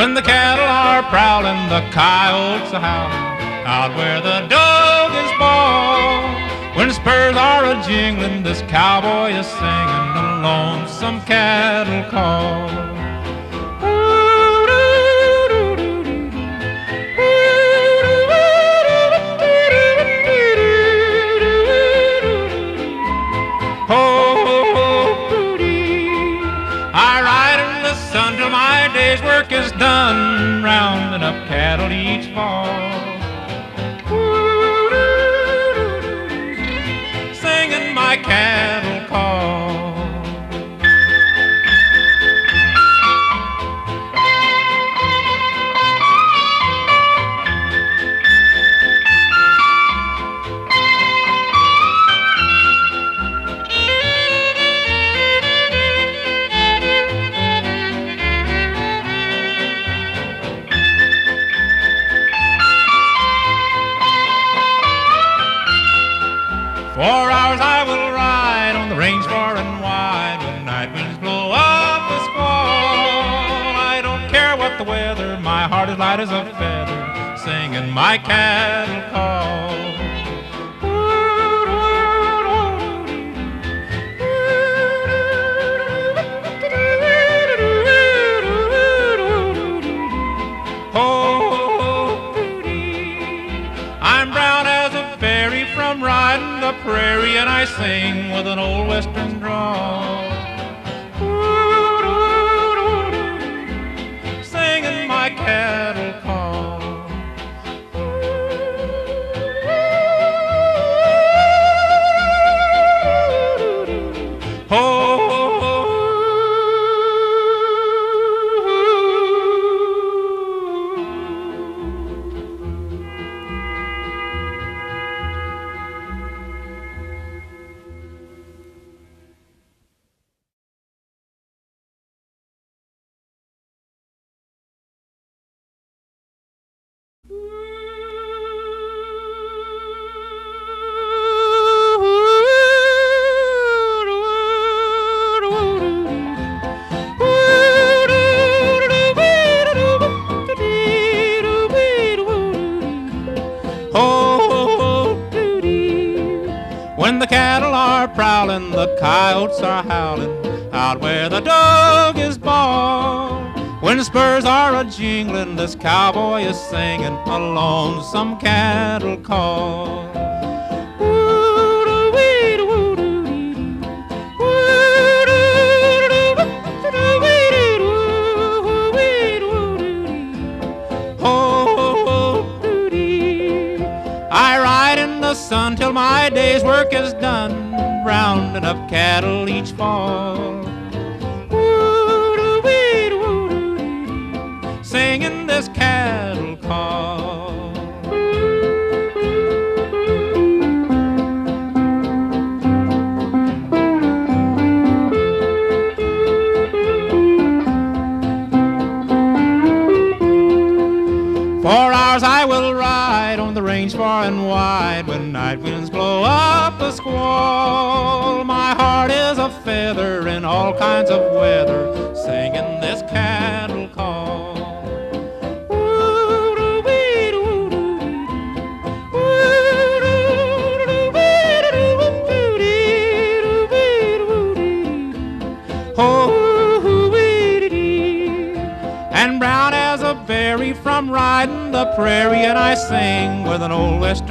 When the cattle are prowling, the coyotes are howling, out where the dog is born. When the spurs are a-jingling, this cowboy is singing a lonesome cattle call. Day's work is done, rounding up cattle each fall. Singing my cattle call. For hours I will ride on the range far and wide, when night winds blow up a squall. I don't care what the weather, my heart is light as a feather, singing my cattle call. I'm brown as a berry from riding the prairie, and I sing with an old western drawl. Singing my cattle call. When the cattle are prowling, the coyotes are howling, out where the dog is born. When the spurs are a-jingling, this cowboy is singing a lonesome cattle call. I ride in the sun till my day's work is done, rounding up cattle each fall. Singing this cattle call. For hours I will ride on the range far and wide, when night winds blow up a squall. My heart is a feather in all kinds of weather, singing this cattle call. And brown as a berry from riding the prairie, and I sing with an old western